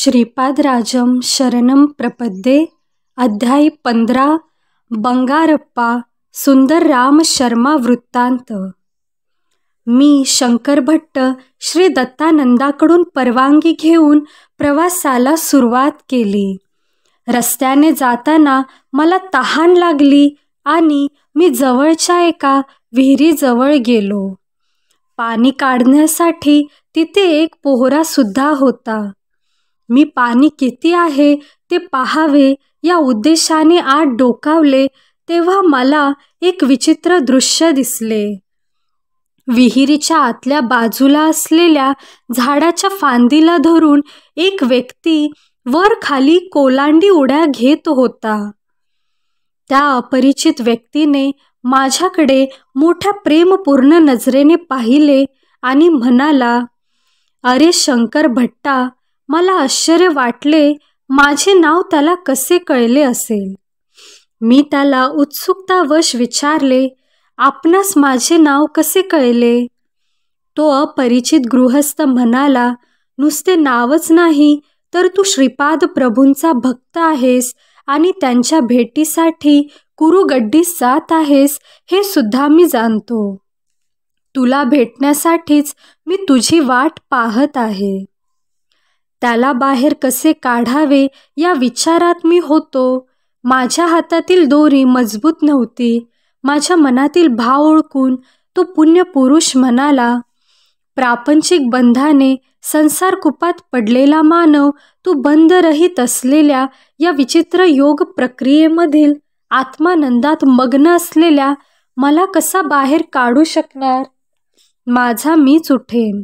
श्रीपादराजम शरणम प्रपद्ये. अध्याय 15. बंगारप्पा सुंदरराम शर्मा वृत्तांत. मी शंकर भट्ट श्री दत्तानंदाकडून परवानगी घेऊन प्रवासाला सुरुवात केली. रस्त्याने जाताना मला तहान लागली आणि मी जवळच्या एका विहिरीजवळ गेलो. पाणी काढण्यासाठी तिथे एक पोहरा सुद्धा होता. मी पाणी किती आहे ते पाहावे या उद्देशाने आत डोकावले तेव्हा मला एक विचित्र दृश्य दिसले. विहिरीच्या आतल्या बाजूला असलेल्या झाडाच्या फांदीला धरून एक व्यक्ती वर खाली कोलांडी उड्या घेत होता. त्या अपरिचित व्यक्तीने माझ्याकडे मोठ्या प्रेमपूर्ण नजरेने पाहिले आणि म्हणाला, "अरे शंकर भट्टा, मला आश्चर्य वाटले माझे नाव त्याला कसे कळले असेल." मी त्याला उत्सुकतावश विचारले, "आपणास माझे नाव कसे कळले?" तो अपरिचित गृहस्थ म्हणाला, "नुसते नावच नाही तर तू श्रीपाद प्रभूंचा भक्त आहेस आणि त्यांच्या भेटीसाठी कुरुगड्डीस जात आहेस हे सुद्धा मी जाणतो. तुला भेटण्यासाठीच मी तुझी वाट पाहत आहे." त्याला बाहेर कसे काढावे या विचारात मी होतो. माझ्या हातातील दोरी मजबूत नव्हती. माझ्या मनातील भाव ओळखून तो पुण्यपुरुष म्हणाला, "प्रापंचिक बंधाने संसारकुपात पडलेला मानव तू बंधरहित असलेल्या या विचित्र योग प्रक्रियेमधील आत्मानंदात मग्न असलेल्या मला कसा बाहेर काढू शकणार? माझा मीच उठेन."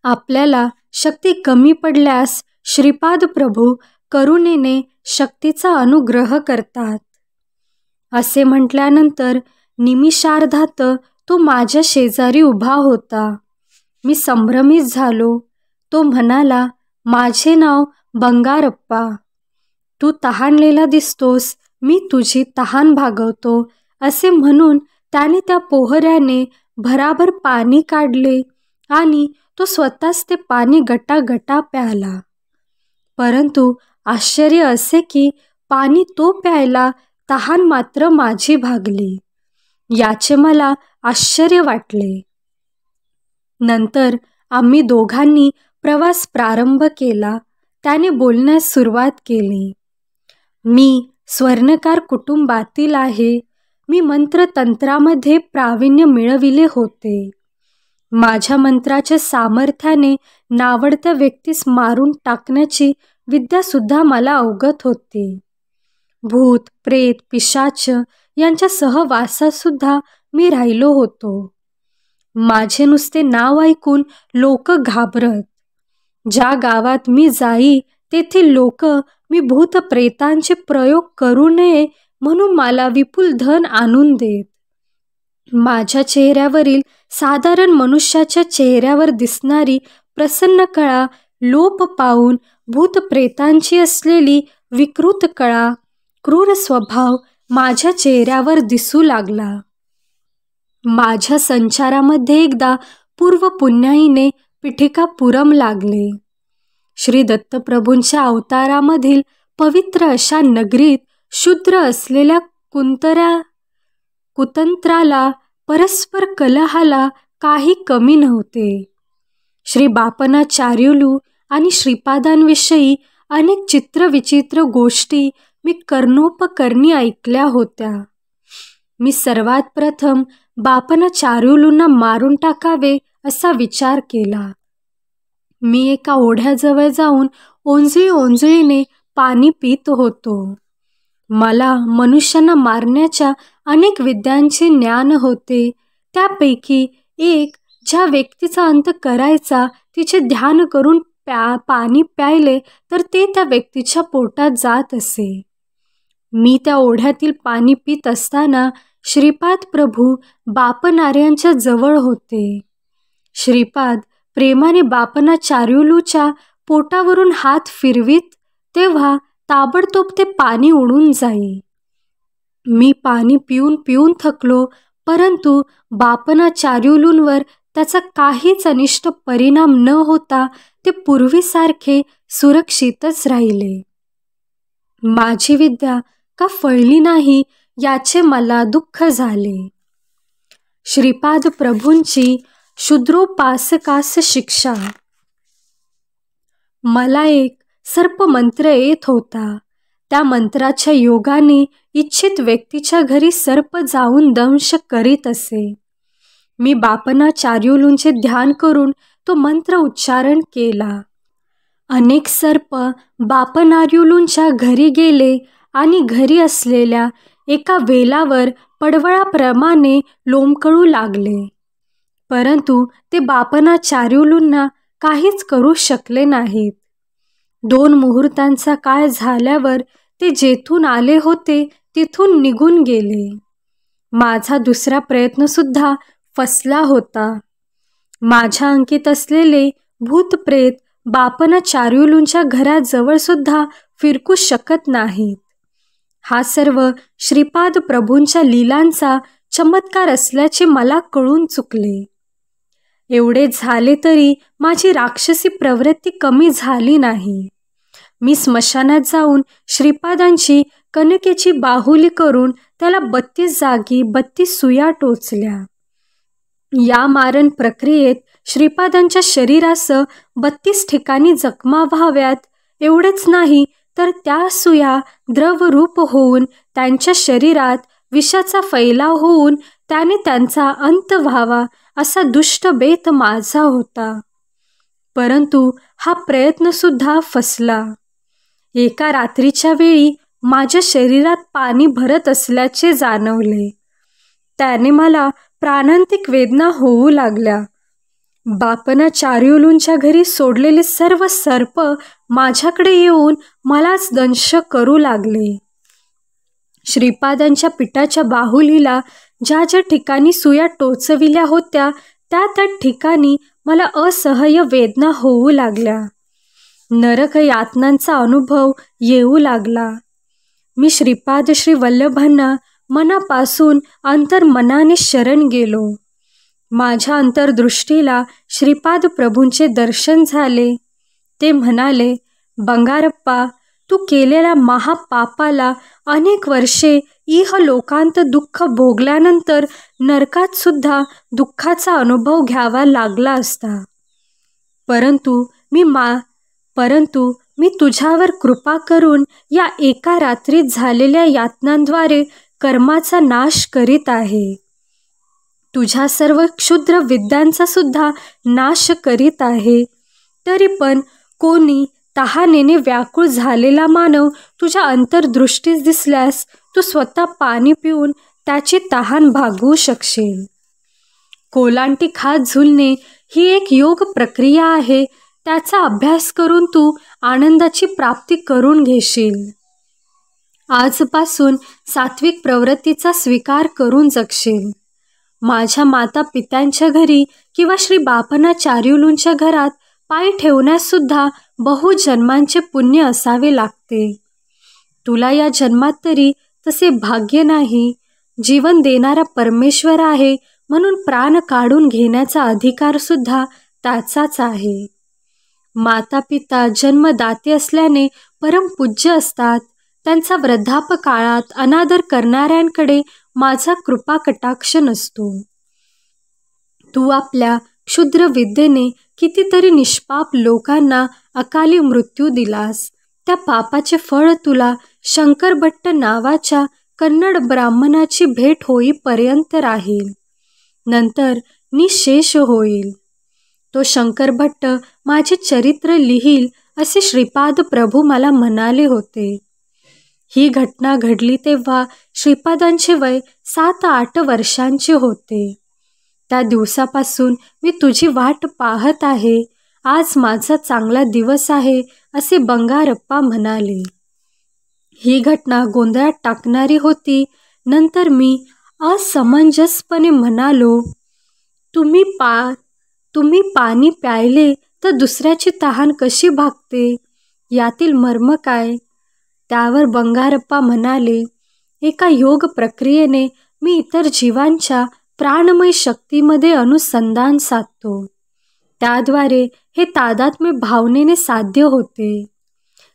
आपल्याला शक्ती कमी पडल्यास श्रीपाद प्रभू करुणेने शक्तीचा अनुग्रह करतात. असे म्हटल्यानंतर निमिषार्धात तो माझ्या शेजारी उभा होता. मी संभ्रमित झालो. तो म्हणाला, "माझे नाव बंगारप्पा. तू तहानलेला दिसतोस, मी तुझी तहान भागवतो." असे म्हणून त्याने त्या पोहऱ्याने भराभर पाणी काढले आणि तो स्वतःच ते पाणी गटागटा प्याला. परंतु आश्चर्य असे की पाणी तो प्यायला, तहान मात्र माझी भागली. याचे मला आश्चर्य वाटले. नंतर आम्ही दोघांनी प्रवास प्रारंभ केला. त्याने माझ्यास सुरुवात केली. "मी स्वर्णकार कुटुंबातील आहे. मी मंत्रतंत्रामध्ये प्रावीण्य मिळविले होते. माझ्या मंत्राच्या सामर्थ्याने नावडत्या व्यक्तीस मारून टाकण्याची विद्यासुद्धा मला अवगत होती. भूत, प्रेत, पिशाच यांच्या सहवासातसुद्धा मी राहिलो होतो. माझे नुसते नाव ऐकून लोक घाबरत. ज्या गावात मी जाई तेथील लोक मी भूत प्रेतांचे प्रयोग करू नये म्हणून मला विपुल धन आणून देत. माझ्या चेहऱ्यावरील साधारण मनुष्याच्या चेहऱ्यावर दिसणारी प्रसन्न कळा लोप पावून भूतप्रेतांची असलेली विकृत कळा, क्रूर स्वभाव माझ्या चेहऱ्यावर दिसू लागला. माझ्या संचारामध्ये एकदा पूर्व पुण्याईने पिठिकापुरम लागले. श्री दत्तप्रभूंच्या अवतारामधील पवित्र अशा नगरीत शूद्र असलेल्या कुतंत्राला, परस्पर कलहाला काही कमी नव्हते. श्री बापनाचार्युलू आणि श्रीपादांविषयी अनेक चित्रविचित्र गोष्टी मी कर्णोपकर्णी ऐकल्या होत्या. मी सर्वात प्रथम बापनाचार्युलूंना मारून टाकावे असा विचार केला. मी एका ओढ्याजवळ जाऊन ओंजळीने पाणी पित होतो. मला मनुष्यांना मारण्याच्या अनेक विद्यांचे ज्ञान होते. त्यापैकी एक, ज्या व्यक्तीचा अंत करायचा तिचे ध्यान करून पाणी प्यायले तर ते त्या व्यक्तीच्या पोटात जात असे. मी त्या ओढ्यातील पाणी पित असताना श्रीपाद प्रभू बापनार्यांच्या जवळ होते. श्रीपाद प्रेमाने बापनाचार्युलूच्या पोटावरून हात फिरवीत तेव्हा ताबडतोब ते पाणी उडून जाई. मी पाणी पिऊन पिऊन थकलो, परंतु बापनाचार्युलूंवर त्याचा काहीच अनिष्ट परिणाम न होता ते पूर्वीसारखे सुरक्षितच राहिले. माझी विद्या का फळली नाही याचे मला दुःख झाले. श्रीपाद प्रभूंची शूद्रोपासकास शिक्षा. मला एक सर्पमंत्र येत होता. त्या मंत्राच्या योगाने इच्छित व्यक्तीच्या घरी सर्प जाऊन दंश करीत असे. मी बापनाचार्युलूंचे ध्यान करून तो मंत्र उच्चारण केला. अनेक सर्प बापनार्युलूंच्या घरी गेले आणि घरी असलेल्या एका वेलावर पडवळाप्रमाणे लोंबकळू लागले. परंतु ते बापनाचार्युलूंना काहीच करू शकले नाहीत. 2 मुहूर्तांचा काळ झाल्यावर ते जेथून आले होते तिथून निघून गेले. माझा दुसरा प्रयत्नसुद्धा फसला होता. माझ्या अंकित असलेले भूतप्रेत बापनाचार्युलूंच्या घराजवळ सुद्धा फिरकू शकत नाहीत. हा सर्व श्रीपाद प्रभूंच्या लीलांचा चमत्कार असल्याचे मला कळून चुकले. एवढे झाले तरी माझी राक्षसी प्रवृत्ती कमी झाली नाही. मी स्मशानात जाऊन श्रीपादांची कणकेची बाहुली करून त्याला 32 जागी 32 सुया टोचल्या. या मारण प्रक्रियेत श्रीपादांच्या शरीरास 32 ठिकाणी जखमा व्हाव्यात एवढेच नाही तर त्या सुया द्रवरूप होऊन त्यांच्या शरीरात विषाचा फैलाव होऊन त्याने त्यांचा अंत व्हावा असा दुष्ट बेत माझा होता. परंतु हा प्रयत्नसुद्धा फसला. एका रात्रीच्या वेळी माझ्या शरीरात पाणी भरत असल्याचे जाणवले. त्याने मला प्राणांतिक वेदना होऊ लागल्या. बापनाचार्युलूंच्या घरी सोडलेले सर्व सर्प माझ्याकडे येऊन मलाच दंश करू लागले. श्रीपादांच्या पिठाच्या बाहुलीला ज्या ज्या ठिकाणी सुया टोचविल्या होत्या त्या ठिकाणी मला असह्य वेदना होऊ लागल्या. नरक यातनांचा अनुभव येऊ लागला. मी श्रीपाद श्री वल्लभांना मनापासून अंतर्मनाने शरण गेलो. माझ्या अंतर्दृष्टीला श्रीपाद प्रभूंचे दर्शन झाले. ते म्हणाले, बंगारप्पा, तू केलेल्या महापापाला अनेक वर्षे इहलोकांत दुःख भोगल्यानंतर नरकात सुद्धा दुःखाचा अनुभव घ्यावा लागला असता. परंतु मी तुझ्यावर कृपा करून या एका रात्रीत झालेल्या यातनांद्वारे कर्माचा नाश करीत आहे. तुझ्या सर्व क्षुद्र विद्यांचा सुद्धा नाश करीत आहे. तरी पण कोणी तहानेने व्याकुळ झालेला मानव तुझ्या अंतर्दृष्टीस दिसल्यास तू स्वतः पाणी पिऊन त्याची तहान भागवू शकशील. कोलांटी खात झुलणे ही एक योग प्रक्रिया आहे. त्याचा अभ्यास करून तू आनंदाची प्राप्ती करून घेशील. आजपासून सात्विक प्रवृत्तीचा स्वीकार करून जगशील. माझ्या माता पित्यांच्या घरी किंवा श्री बापनाचार्युलूंच्या घरात पाय ठेवण्यास सुद्धा बहुजन्मांचे पुण्य असावे लागते. तुला या जन्मात तरी तसे भाग्य नाही. जीवन देणारा परमेश्वर आहे म्हणून प्राण काढून घेण्याचा अधिकार सुद्धा त्याचाच आहे. माता पिता जन्मदाते असल्याने परमपूज्य असतात. त्यांचा वृद्धापकाळात अनादर करणाऱ्यांकडे माझा कृपा कटाक्ष नसतो. तू आपल्या क्षुद्र विद्येने कितीतरी निष्पाप लोकांना अकाली मृत्यू दिलास. त्या पापाचे फळ तुला शंकरभट्ट नावाच्या कन्नड ब्राह्मणाची भेट होईपर्यंत राहील. नंतर निशेष होईल. तो शंकरभट्ट माझे चरित्र लिहील असे श्रीपाद प्रभू मला म्हणाले होते. ही घटना घडली तेव्हा श्रीपादांचे वय 7-8 वर्षांचे होते. त्या दिवसापासून मी तुझी वाट पाहत आहे. आज माझा चांगला दिवस आहे असे बंगारप्पा म्हणाले. ही घटना गोंधळात टाकणारी होती. नंतर मी असमंजसपणे म्हणालो, तुम्ही पाणी प्यायले तर दुसऱ्याची तहान कशी भागते? यातील मर्म काय? त्यावर बंगारप्पा म्हणाले, एका योग प्रक्रियेने मी इतर जीवांच्या प्राणमय शक्तीमध्ये अनुसंधान साधतो. त्याद्वारे हे तादात्म्य भावनेने साध्य होते.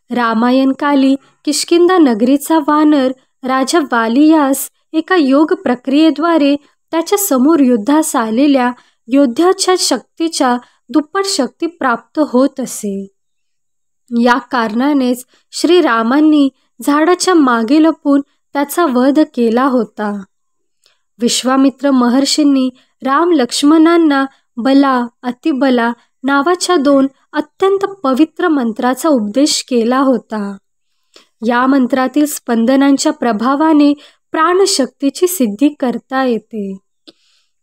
रामायणकाली किष्किंधा नगरीचा वानर राजा वाली यास एका योग प्रक्रियेद्वारे त्याच्या समोर युद्धास आलेल्या योद्ध्याच्या शक्तीच्या दुप्पट शक्ती प्राप्त होत असे. या कारणानेच श्रीरामांनी झाडाच्या मागे लपून त्याचा वध केला होता. विश्वामित्र महर्षींनी राम लक्ष्मणांना बला अतिबला नावाच्या 2 अत्यंत पवित्र मंत्राचा उपदेश केला होता. या मंत्रातील स्पंदनांच्या प्रभावाने प्राणशक्तीची सिद्धी करता येते.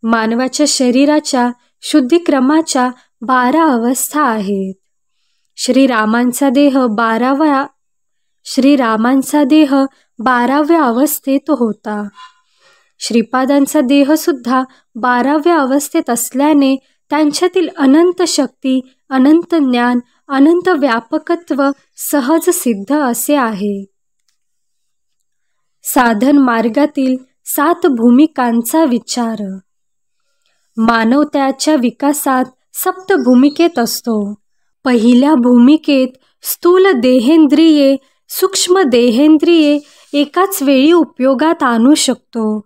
मानवाच्या शरीराच्या शुद्धिक्रमाच्या 12 अवस्था आहेत. श्रीरामांचा देह 12व्या अवस्थेत होता. श्रीपादांचा देहसुद्धा 12व्या अवस्थेत असल्याने त्यांच्यातील अनंत शक्ती, अनंत ज्ञान, अनंत व्यापकत्व सहज सिद्ध असे आहे. साधन मार्गातील 7 भूमिकांचा विचार. मानव त्याच्या विकासात 7 भूमिकेत असतो. पहिल्या भूमिकेत स्थूल देहेंद्रिये, सूक्ष्म देहेंद्रिये एकाच वेळी उपयोगात आणू शकतो.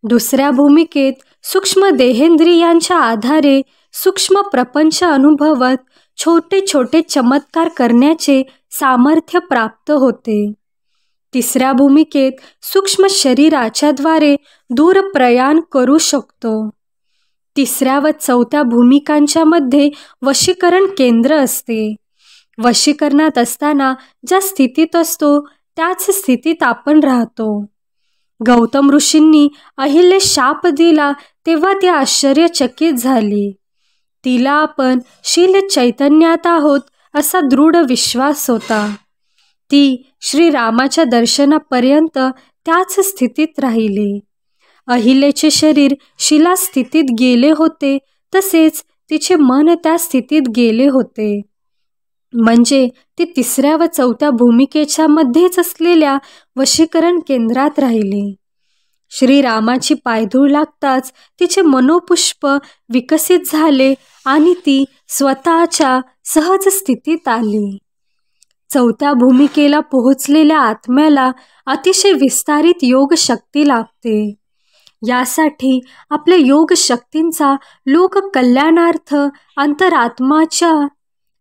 दुसऱ्या भूमिकेत सूक्ष्म देहेंद्रियांच्या आधारे सूक्ष्म प्रपंच अनुभवत छोटे छोटे चमत्कार करण्याचे सामर्थ्य प्राप्त होते. तिसऱ्या भूमिकेत सूक्ष्म शरीराच्याद्वारे दूर प्रयाण करू शकतो. तिसऱ्या व चौथ्या भूमिकांच्या मध्ये वशीकरण केंद्र असते. वशीकरणात असताना ज्या स्थितीत असतो त्याच स्थितीत आपण राहतो. गौतम ऋषींनी अहिल्यास शाप दिला तेव्हा ती आश्चर्यचकित झाली. तिला आपण शील चैतन्यात आहोत असा दृढ विश्वास होता. ती श्रीरामाच्या दर्शनापर्यंत त्याच स्थितीत राहिली. अहिल्याचे शरीर शिला स्थितीत गेले होते तसेच तिचे मन त्या स्थितीत गेले होते. म्हणजे ती तिसऱ्या व चौथ्या भूमिकेच्या मध्येच असलेल्या वशीकरण केंद्रात राहिली. श्रीरामाची पायधूळ लागताच तिचे मनोपुष्प विकसित झाले आणि ती स्वतःच्या सहज स्थितीत आली. चौथ्या भूमिकेला पोहोचलेल्या आत्म्याला अतिशय विस्तारित योग शक्ती लाभते. यासाठी आपल्या योग शक्तींचा लोक कल्याणार्थ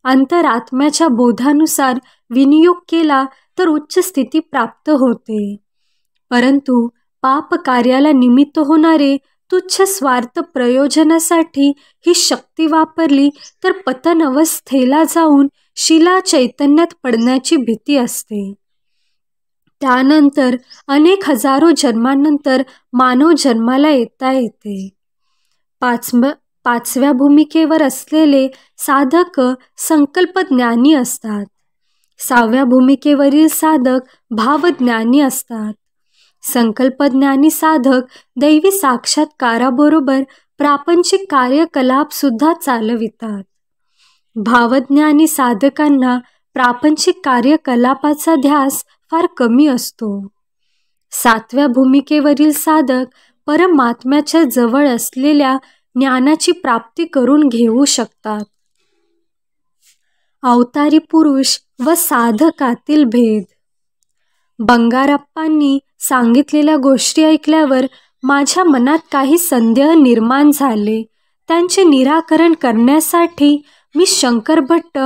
अंतरात्म्याच्या बोधानुसार विनियोग केला तर उच्च स्थिती प्राप्त होते. परंतु पाप कार्याला निमित्त होणारे तुच्छ स्वार्थ प्रयोजनासाठी ही शक्ती वापरली तर पतन अवस्थेला जाऊन शिला चैतन्यात पडण्याची भीती असते. त्यानंतर अनेक हजारो जन्मांनंतर मानव जन्माला येता येते. 5व्या भूमिकेवर असलेले साधक संकल्पज्ञानी असतात. 6व्या भूमिकेवरील साधक भावज्ञानी असतात. संकल्पज्ञानी साधक दैवी साक्षात्काराबरोबर प्रापंचिक कार्यकलाप सुद्धा चालवितात. भावज्ञानी साधकांना प्रापंचिक कार्यकलापाचा ध्यास फार कमी असतो. 7व्या भूमिकेवरील साधक परमात्म्याच्या जवळ असलेल्या ज्ञानाची प्राप्ती करून घेऊ शकतात. अवतारी पुरुष व साधकातील भेद. बंगारप्पांनी सांगितलेल्या गोष्टी ऐकल्यावर माझ्या मनात काही संदेह निर्माण झाले. त्यांचे निराकरण करण्यासाठी मी शंकर भट्ट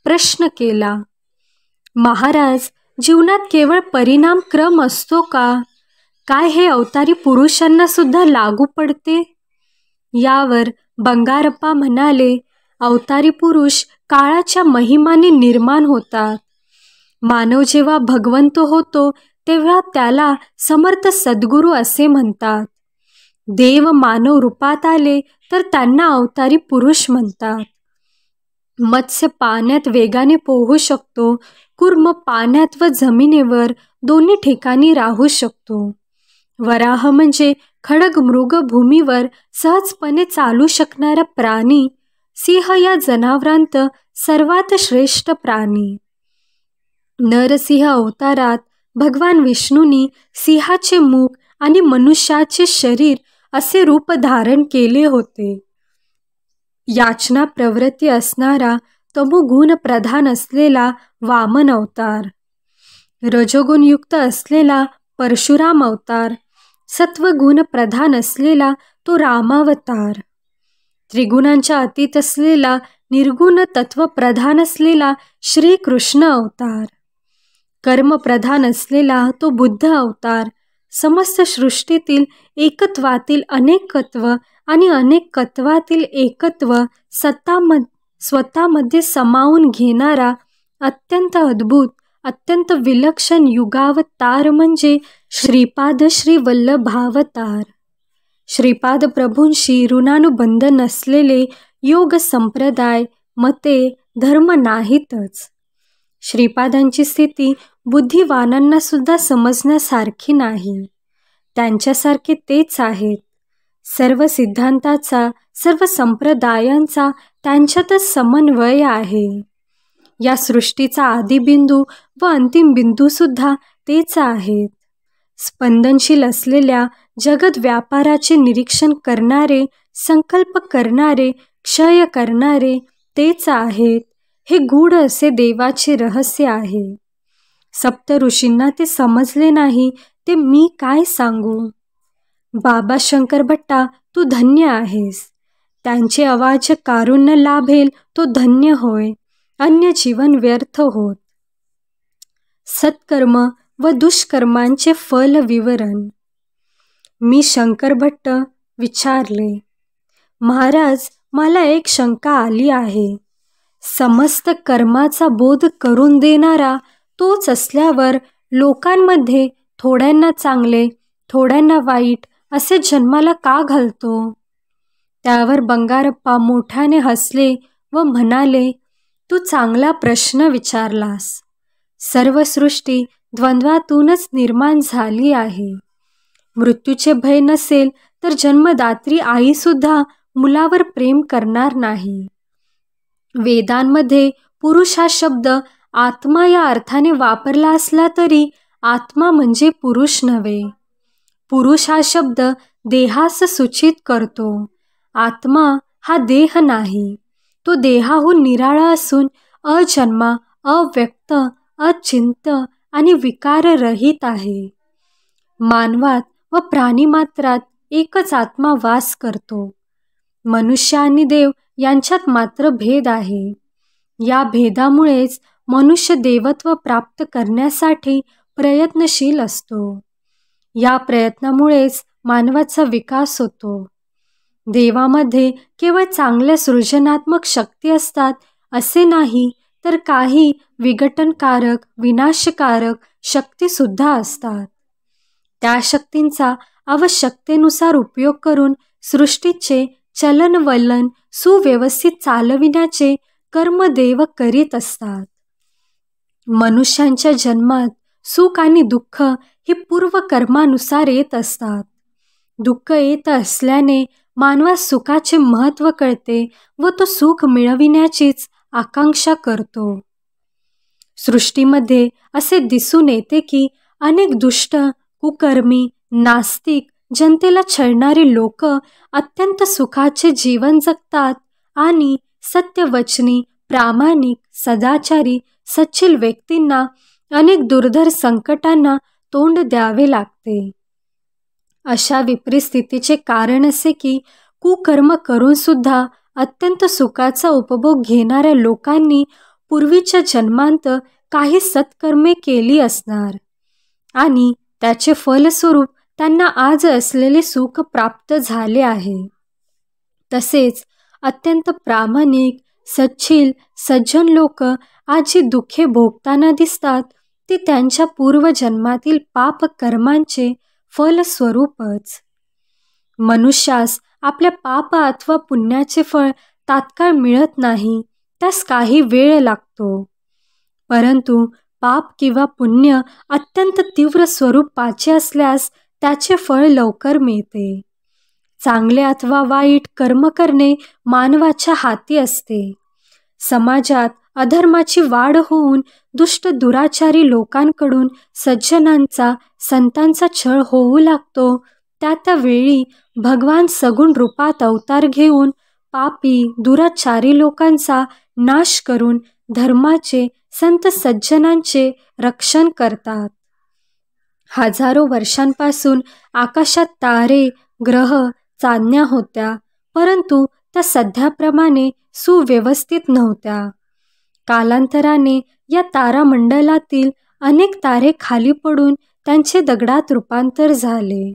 प्रश्न केला. महाराज, जीवनात केवळ परिणाम क्रम असतो का? काय हे अवतारी पुरुषांना सुद्धा लागू पडते? यावर बंगारप्पा म्हणाले, अवतारी पुरुष काळाच्या महिमाने निर्माण होतात. मानव जेव्हा भगवंत होतो तेव्हा त्याला समर्थ सद्गुरू असे म्हणतात. देव मानव रूपात आले तर त्यांना अवतारी पुरुष म्हणतात. मत्स्य पाण्यात वेगाने पोहू शकतो. कूर्म पाण्यात व जमिनीवर दोन्ही ठिकाणी राहू शकतो. वराह म्हणजे खडग मृग भूमीवर सहजपणे चालू शकणारा प्राणी. सिंह या जनावरांत सर्वात श्रेष्ठ प्राणी. नरसिंह अवतारात भगवान विष्णूंनी सिंहाचे मुख आणि मनुष्याचे शरीर असे रूप धारण केले होते. याचना प्रवृत्ती असणारा तमोगुण प्रधान असलेला वामन अवतार, रजोगुणयुक्त असलेला परशुराम अवतार, सत्वगुण प्रधान असलेला तो रामावतार, त्रिगुणांच्या अतीत असलेला निर्गुण तत्व प्रधान असलेला श्रीकृष्ण अवतार, कर्मप्रधान असलेला तो बुद्ध अवतार, समस्त सृष्टीतील एकत्वातील अनेकत्व आणि अनेकत्वातील एकत्व स्वतःमध्ये समावून घेणारा अत्यंत अद्भुत, अत्यंत विलक्षण युगावतार म्हणजे श्रीपाद श्री वल्लभावतार. श्रीपाद प्रभूंशी ऋणानुबंध नसलेले योग संप्रदाय, मते, धर्म नाहीतच. श्रीपादांची स्थिती बुद्धिवानांना सुद्धा समजण्यासारखी नाही. त्यांच्यासारखे तेच आहेत. सर्व सिद्धांताचा, सर्व संप्रदायांचा त्यांच्यातच समन्वय आहे. या सृष्टीचा आदिबिंदू व अंतिम बिंदू सुद्धा तेच आहेत. स्पंदनशील असलेल्या जगत व्यापाराचे निरीक्षण करणारे, संकल्प करणारे, क्षय करणारे तेच आहेत. हे गूढ असे देवाचे रहस्य आहे. सप्त ऋषींना ते समजले नाही, ते मी काय सांगू. बाबा शंकर भट्टा, तू धन्य आहेस. त्यांचे अवाच्य कारुण्य लाभेल तो धन्य होय. अन्य जीवन व्यर्थ होत. सत्कर्म व दुष्कर्मांचे फल विवरण. मी शंकर भट्ट विचारले, महाराज, मला एक शंका आली आहे. समस्त कर्माचा बोध करून देणारा तोच असल्यावर लोकांमध्ये थोड्यांना चांगले, थोड्यांना वाईट असे जन्माला का घालतो? त्यावर बंगारप्पा मोठ्याने हसले व म्हणाले, तू चांगला प्रश्न विचारलास. सर्व सृष्टी द्वंद्वातूनच निर्माण झाली आहे. मृत्यूचे भय नसेल तर जन्मदात्री आईसुद्धा मुलावर प्रेम करणार नाही. वेदांमध्ये पुरुष हा शब्द आत्मा या अर्थाने वापरला असला तरी आत्मा म्हणजे पुरुष नव्हे. पुरुष हा शब्द देहास सूचित करतो. आत्मा हा देह नाही. तो देहाहून निराळा असून अजन्मा, अव्यक्त, अचिंत आणि विकाररहित आहे. मानवात व प्राणीमात्रात एकच आत्मा वास करतो. मनुष्य आणि देव यांच्यात मात्र भेद आहे. या भेदामुळेच मनुष्य देवत्व प्राप्त करण्यासाठी प्रयत्नशील असतो. या प्रयत्नामुळेच मानवाचा विकास होतो. देवामध्ये केवळ चांगल्या सृजनात्मक शक्ती असतात असे नाही, तर काही विघटनकारक, विनाशकारक शक्तीसुद्धा असतात. त्या शक्तींचा आवश्यकतेनुसार उपयोग करून सृष्टीचे चलनवलन सुव्यवस्थित चालविण्याचे कर्म देव करीत असतात. मनुष्यांच्या जन्मात सुख आणि दुःख ही पूर्वकर्मानुसार येत असतात. दुःख येत असल्याने मानवास सुखाचे महत्त्व कळते व तो सुख मिळविण्याचीच आकांक्षा करतो. सृष्टीमध्ये असे दिसून येते की अनेक दुष्ट, कुकर्मी, नास्तिक, जनतेला छळणारी लोक अत्यंत सुखाचे जीवन जगतात आणि सत्यवचनी, प्रामाणिक, सदाचारी, सच्चिल व्यक्तींना अनेक दुर्धर संकटांना तोंड द्यावे लागते. अशा विपरीत स्थितीचे कारण असे की कुकर्म करून सुद्धा अत्यंत सुखाचा उपभोग घेणाऱ्या लोकांनी पूर्वीच्या जन्मांत काही सत्कर्मे केली असणार आणि त्याचे फलस्वरूप त्यांना आज असलेले सुख प्राप्त झाले आहे. तसेच अत्यंत प्रामाणिक, सच्चिल, सज्जन लोक आज जी दुःखे भोगताना दिसतात ती त्यांच्या पूर्वजन्मातील पाप कर्मांचे फलस्वरूपच. मनुष्यास आपल्या पाप अथवा पुण्याचे फळ तात्काळ मिळत नाही, त्यास काही वेळ लागतो. परंतु पाप किंवा पुण्य अत्यंत तीव्र स्वरूपाचे असल्यास त्याचे फळ लवकर मिळते. चांगले अथवा वाईट कर्म करणे मानवाच्या हाती असते. समाजात अधर्माची वाढ होऊन दुष्ट दुराचारी लोकांकडून सज्जनांचा, संतांचा छळ होऊ लागतो. त्या वेळी भगवान सगुण रूपात अवतार घेऊन पापी दुराचारी लोकांचा नाश करून धर्माचे संत सज्जनांचे रक्षण करतात. हजारो वर्षांपासून आकाशात तारे, ग्रह, चांदण्या होत्या, परंतु त्या सध्याप्रमाणे सुव्यवस्थित नव्हत्या. कालांतराने या तारामंडलातील अनेक तारे खाली पडून त्यांचे दगडात रूपांतर झाले.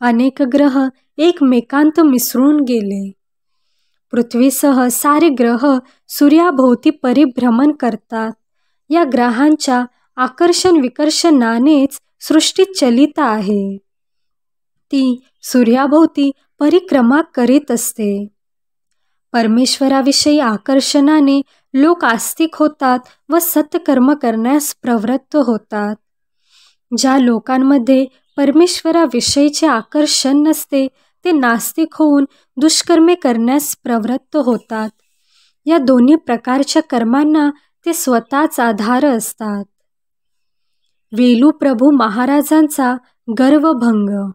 अनेक ग्रह एकमेकांत मिसळून गेले. पृथ्वीसह सारे ग्रह सूर्याभोवती परिभ्रमण करतात. या ग्रहांच्या आकर्षण विकर्षणानेच सृष्टी चलित आहे. ती सूर्याभोवती परिक्रमा करीत असते. परमेश्वराविषयी आकर्षणाने लोक आस्तिक होतात व सत्कर्म करण्यास प्रवृत्त होतात. ज्या लोकांमध्ये परमेश्वराविषयीचे आकर्षण नसते ते नास्तिक होऊन दुष्कर्मे करण्यास प्रवृत्त होतात. या दोन्ही प्रकारच्या कर्मांना ते स्वतःच आधार असतात. वेलू प्रभू महाराजांचा गर्वभंग.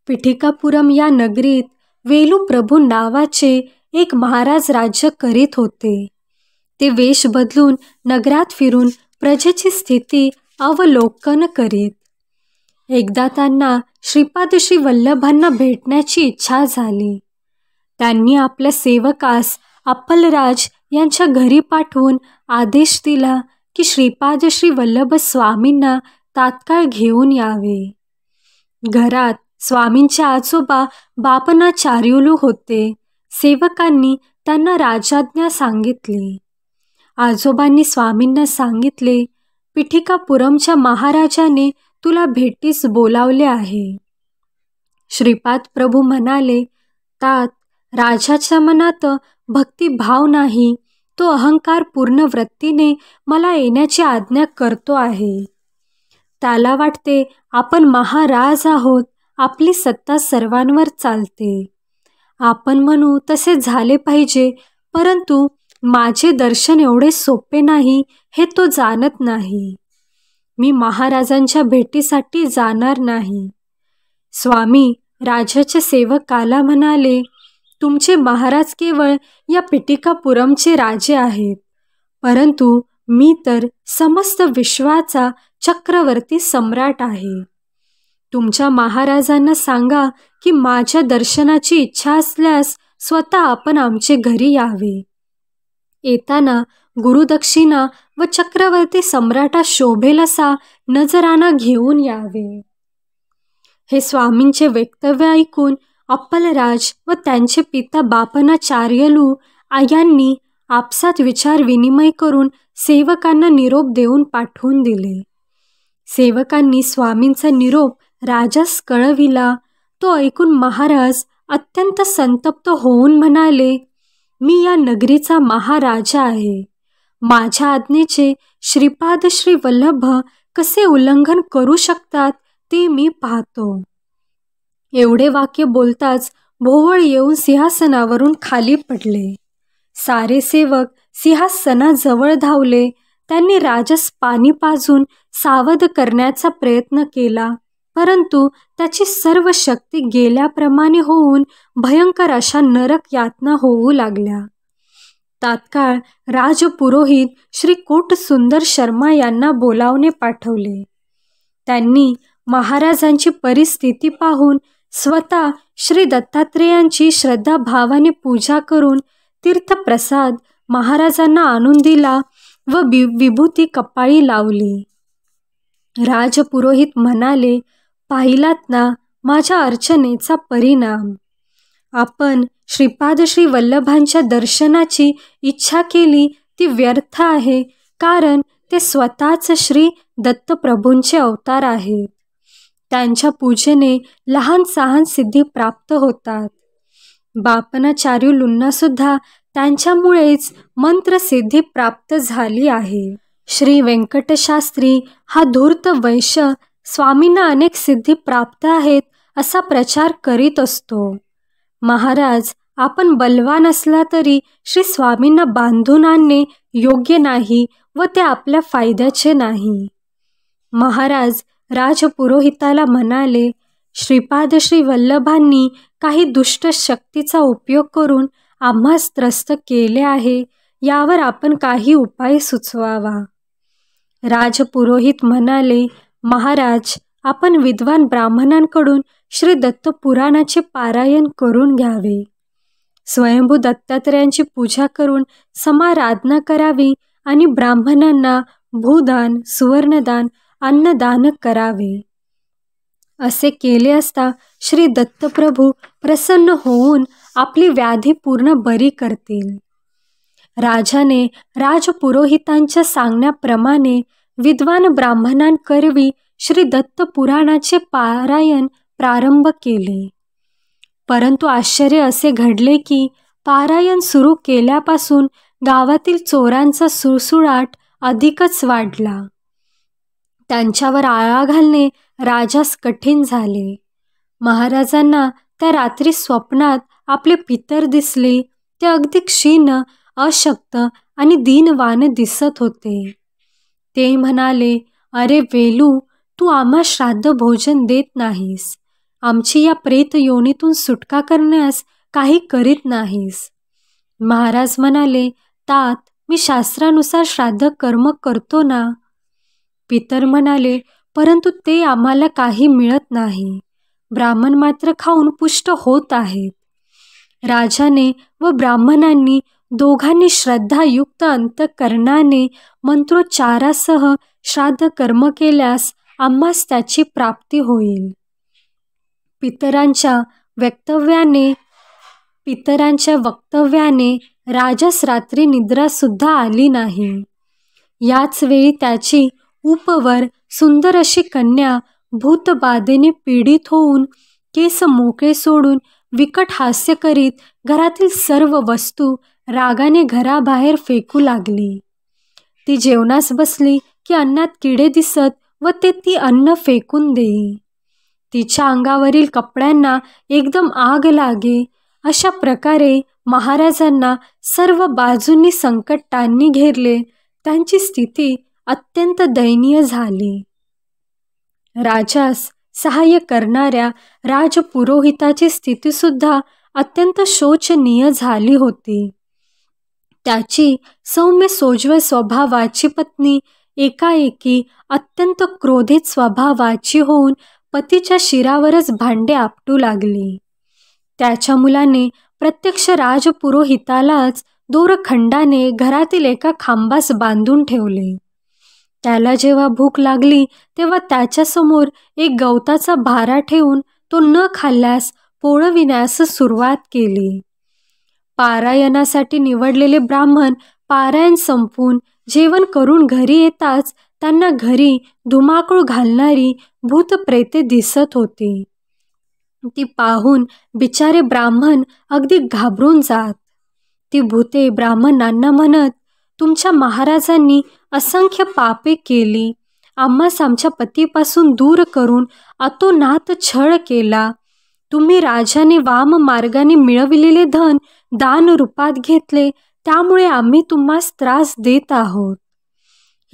पिठिकापुरम या नगरीत वेलू प्रभू नावाचे एक महाराज राज्य करीत होते. ते वेश बदलून नगरात फिरून प्रजेची स्थिती अवलोकन करीत. एकदा त्यांना श्रीपाद श्री वल्लभांना भेटण्याची इच्छा झाली. त्यांनी आपल्या सेवकास अप्पलराज यांच्या घरी पाठवून आदेश दिला की श्रीपाद श्री वल्लभ स्वामींना तात्काळ घेऊन यावे. घरात स्वामींचे आजोबा बापनाचार्युलू होते. सेवकांनी त्यांना राजाज्ञा सांगितली. आजोबांनी स्वामींना सांगितले, पिठिकापुरमच्या महाराजाने तुला भेटीस बोलावले आहे. श्रीपाद प्रभू म्हणाले, तात, राजाच्या मनात भक्तिभाव नाही. तो अहंकार पूर्ण वृत्तीने मला येण्याची आज्ञा करतो आहे. त्याला वाटते आपण महाराज आहोत, आपली सत्ता सर्वांवर चालते. आपण म्हणू तसे झाले पाहिजे, परंतु माझे दर्शन एवढे सोपे नाही हे तो जाणत नाही. मी महाराजांच्या भेटीसाठी जाणार नाही. स्वामी राजाच्या सेवकाला म्हणाले, तुमचे महाराज केवळ या पिठिकापुरमचे राजे आहेत, परंतु मी तर समस्त विश्वाचा चक्रवर्ती सम्राट आहे. तुमच्या महाराजांना सांगा की माझ्या दर्शनाची इच्छा असल्यास स्वतः आपण आमचे घरी यावे. येताना गुरुदक्षिणा व चक्रवर्ती सम्राटा शोभेल असा नजराणा घेऊन यावे. हे स्वामींचे वक्तव्य ऐकून अप्पलराज व त्यांचे पिता बापनाचार्युलू यांनी आपसात विचार विनिमय करून सेवकांना निरोप देऊन पाठवून दिले. सेवकांनी स्वामींचा निरोप राजास कळविला. तो ऐकून महाराज अत्यंत संतप्त होऊन म्हणाले, मी या नगरीचा महाराजा आहे. माझ्या आज्ञेचे श्रीपाद श्री वल्लभ कसे उल्लंघन करू शकतात ते मी पाहतो. एवढे वाक्य बोलताच भोवळ येऊन सिंहासनावरून खाली पडले. सारे सेवक सिंहासनाजवळ धावले. त्यांनी राजास पाणी पाजून सावध करण्याचा प्रयत्न केला, परंतु त्याची सर्व शक्ती गेल्याप्रमाणे होऊन भयंकर अशा नरक यातना होऊ लागल्या. तात्काळ राजपुरोहित श्री कोट सुंदर शर्मा यांना बोलावणे पाठवले. त्यांनी महाराजांची परिस्थिती पाहून स्वतः श्री दत्तात्रेयांची श्रद्धाभावाने पूजा करून तीर्थप्रसाद महाराजांना आणून दिला व विभूती कपाळी लावली. राजपुरोहित म्हणाले, पाहिलात ना माझ्या अर्चनेचा परिणाम. आपण श्रीपाद श्री वल्लभांच्या दर्शनाची इच्छा केली ती व्यर्थ आहे, कारण ते स्वतःच श्री दत्तप्रभूंचे अवतार आहेत. त्यांच्या पूजेने लहान सहान सिद्धी प्राप्त होतात. बापनाचार्युलूंना सुद्धा त्यांच्यामुळेच मंत्रसिद्धी प्राप्त झाली आहे. श्री व्यंकटशास्त्री हा धूर्त वैश्य स्वामींना अनेक सिद्धी प्राप्त आहेत असा प्रचार करीत असतो. महाराज, आपण बलवान असला तरी श्री स्वामींना बांधून आणणे योग्य नाही व ते आपल्या फायद्याचे नाही. महाराज राजपुरोहिताला म्हणाले, श्रीपाद श्री वल्लभांनी काही दुष्ट शक्तीचा उपयोग करून आम्हास त्रस्त केले आहे, यावर आपण काही उपाय सुचवावा. राजपुरोहित म्हणाले, महाराज, आपण विद्वान ब्राह्मणांकडून श्री दत्त पुराणाचे पारायण करून घ्यावे. स्वयंभू दत्तात्रयांची पूजा करून समाराधना करावी आणि ब्राह्मणांना भूदान, सुवर्णदान, अन्नदान करावे. असे केले असता श्री दत्तप्रभू प्रसन्न होऊन आपली व्याधी पूर्ण बरी करतील. राजाने राजपुरोहितांच्या सांगण्याप्रमाणे विद्वान ब्राह्मणांकरवी श्री दत्त पुराणाचे पारायण प्रारंभ केले. परंतु आश्चर्य असे घडले की पारायण सुरू केल्यापासून गावातील चोरांचा सुळसुळाट अधिकच वाढला. त्यांच्यावर आळा घालणे राजास कठीण झाले. महाराजांना त्या रात्री स्वप्नात आपले पितर दिसले. ते अगदी क्षीण, अशक्त आणि दीनवान दिसत होते. ते म्हणाले, अरे वेलू, तू आम्हा श्राद्ध भोजन देत नाहीस. आमची या प्रेत योनीतून सुटका करण्यास काही करीत नाहीस. महाराज म्हणाले, तात, मी शास्त्रानुसार श्राद्ध कर्म करतो ना. पितर म्हणाले, परंतु ते आम्हाला काही मिळत नाही. ब्राह्मण मात्र खाऊन पुष्ट होत आहेत. राजाने व ब्राह्मणांनी दोघांनी श्रद्धायुक्त अंतःकरणाने मंत्रोच्चारासह श्राद्ध कर्म केल्यास आम्हास त्याची प्राप्ती होईल. पितरांच्या वक्तव्याने राजास रात्री निद्रासुद्धा आली नाही. याच वेळी त्याची उपवर सुंदर अशी कन्या भूतबाधेने पीडित होऊन केस मोकळे सोडून विकट हास्य करीत घरातील सर्व वस्तू रागाने घराबाहेर फेकू लागली. ती जेवणास बसली की अन्नात किडे दिसत व ते ती अन्न फेकून देई. तिच्या अंगावरील कपड्यांना एकदम आग लागे. अशा प्रकारे महाराजांना सर्व बाजूंनी संकटांनी घेरले. त्यांची स्थिती अत्यंत दयनीय झाली. राजास सहाय्य करणाऱ्या राजपुरोहिताची स्थितीसुद्धा अत्यंत शोचनीय झाली होती. त्याची सौम्य सोज्वळ स्वभावाची पत्नी एकाएकी अत्यंत क्रोधित स्वभावाची होऊन पतीच्या शिरावरच भांडे आपटू लागली. त्याच्या मुलाने प्रत्यक्ष राजपुरोहितालाच दोरखंडाने घरातील एका खांबास बांधून ठेवले. त्याला जेव्हा भूक लागली तेव्हा त्याच्यासमोर एक गवताचा भारा ठेवून तो न खाल्ल्यास पोळविण्यास सुरुवात केली. पारायणासाठी निवडलेले ब्राह्मण पारायण संपवून जेवण करून घरी येताच त्यांना घरी धुमाकूळ घालणारी भूतप्रेते दिसत होती. ती पाहून बिचारे ब्राह्मण अगदी घाबरून जात. ती भूते ब्राह्मणांना म्हणत, तुमच्या महाराजांनी असंख्य पापे केली. आम्हास आमच्या पतीपासून दूर करून अतोनात छळ केला. तुम्ही राजाने वाम मार्गाने मिळविलेले धन दान रूपात घेतले, त्यामुळे आम्ही तुम्हास त्रास देत आहोत.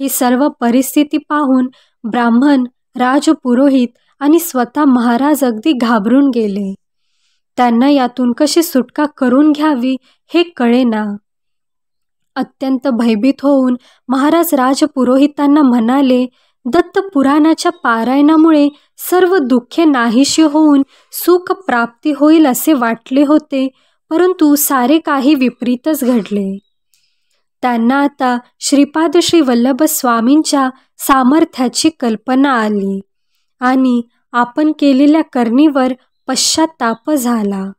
ही सर्व परिस्थिती पाहून ब्राह्मण, राजपुरोहित आणि स्वतः महाराज अगदी घाबरून गेले. त्यांना यातून कशी सुटका करून घ्यावी हे कळेना. अत्यंत भयभीत होऊन महाराज राजपुरोहितांना म्हणाले, दत्त पुराणाच्या पारायणामुळे सर्व दुःखे नाहीशी होऊन सुख प्राप्ती होईल असे वाटले होते, परंतु सारे काही विपरीतच घडले. त्यांना आता श्रीपाद श्री वल्लभ स्वामींच्या सामर्थ्याची कल्पना आली आणि आपण केलेल्या करणीवर पश्चाताप झाला.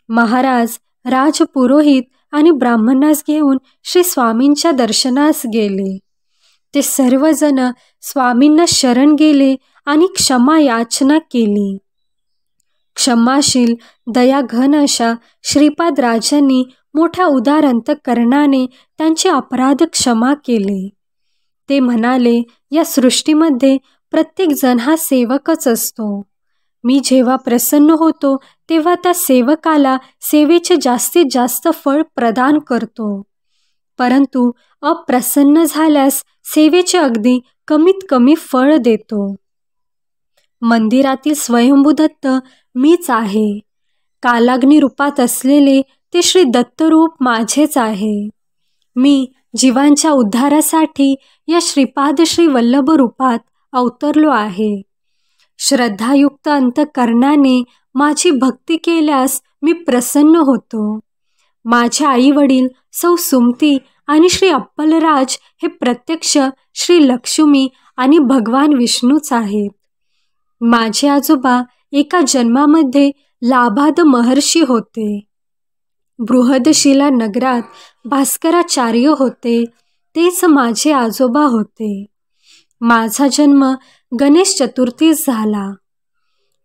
महाराज राजपुरोहित आणि ब्राह्मणास घेऊन श्री स्वामींच्या दर्शनास गेले. ते सर्वजण स्वामींना शरण गेले आणि क्षमा याचना केली. क्षमाशील, दयाघन अशा श्रीपाद राजांनी मोठ्या उदार अंतःकरणाने त्यांचे अपराध क्षमा केले. ते म्हणाले, या सृष्टीमध्ये प्रत्येक जण हा सेवकच असतो. मी जेव्हा प्रसन्न होतो तेव्हा त्या सेवकाला सेवेचे जास्तीत जास्त फळ प्रदान करतो, परंतु अप्रसन्न झाल्यास सेवेचे अगदी कमीत कमी फळ देतो. मंदिरातील स्वयंभू दत्त मीच आहे. कालाग्नी रूपात असलेले ते श्री दत्तरूप माझेच आहे. मी जीवांच्या उद्धारासाठी या श्रीपाद श्री वल्लभ रूपात अवतरलो आहे. श्रद्धायुक्त अंतःकरणाने माझी भक्ती केल्यास मी प्रसन्न होतो. माझे आई वडील सौ सुमती आणि श्री अप्पलराज हे प्रत्यक्ष श्री लक्ष्मी आणि भगवान विष्णूच आहेत. माझे आजोबा एका जन्मामध्ये लाभाद महर्षी होते. बृहदशिला नगरात भास्कराचार्य होते, तेच माझे आजोबा होते. माझा जन्म गणेश चतुर्थीस झाला.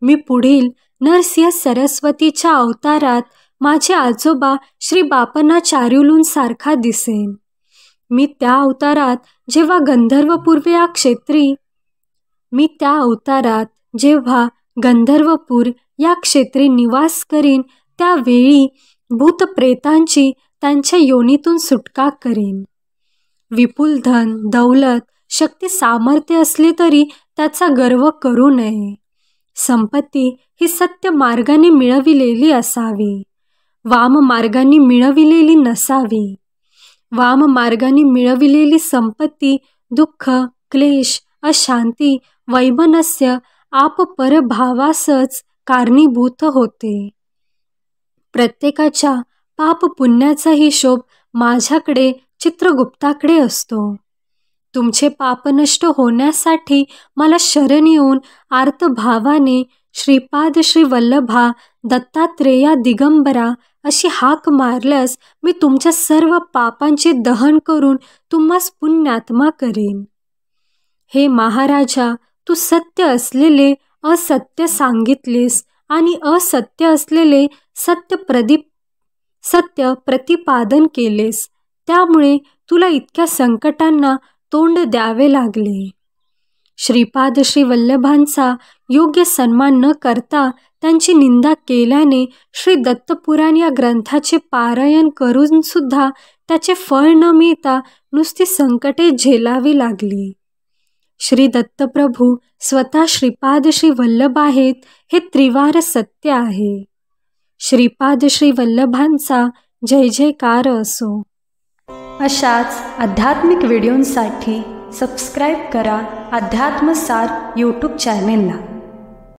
मी पुढील नरसिंह सरस्वतीच्या अवतारात माझे आजोबा श्री बापनाचार्युलूंसारखा दिसेन. मी त्या अवतारात जेव्हा गंधर्वपूर या क्षेत्री निवास करीन, त्यावेळी भूतप्रेतांची त्यांच्या योनीतून सुटका करीन. विपुल धन, दौलत, शक्ती, सामर्थ्य असले तरी त्याचा गर्व करू नये. संपत्ती ही सत्य मार्गाने मिळविलेली असावी, वाम मार्गाने मिळविलेली नसावी. वाम मार्गाने मिळविलेली संपत्ती दुःख, क्लेश, अशांती, वैमनस्य, आपपरभावासच कारणीभूत होते. प्रत्येकाच्या पाप पुण्याचा हिशोब माझ्याकडे चित्रगुप्ताकडे असतो. तुमचे पाप नष्ट होण्यासाठी मला शरण येऊन आर्तभावाने श्रीपाद श्री वल्लभा, दत्तात्रेया, दिगंबरा अशी हाक मारल्यास मी तुमच्या सर्व पापांचे दहन करून तुम्हास पुण्यात्मा करेन. हे महाराजा, तू सत्य असलेले असत्य सांगितलेस आणि असत्य असलेले सत्य प्रतिपादन केलेस. त्यामुळे तुला इतक्या संकटांना तोंड द्यावे लागले. श्रीपाद श्री वल्लभांचा योग्य सन्मान न करता त्यांची निंदा केल्याने श्री दत्तपुराण या ग्रंथाचे पारायण करून सुद्धा त्याचे फळ न मिळता नुसती संकटे झेलावी लागली. श्री दत्तप्रभू स्वतः श्रीपाद श्री वल्लभ आहेत, हे त्रिवार सत्य आहे. श्रीपाद श्री वल्लभांचा जय जयकार असो. अशाच आध्यात्मिक व्हिडिओंसाठी सबस्क्राईब करा अध्यात्मसार यूट्यूब चॅनेलला.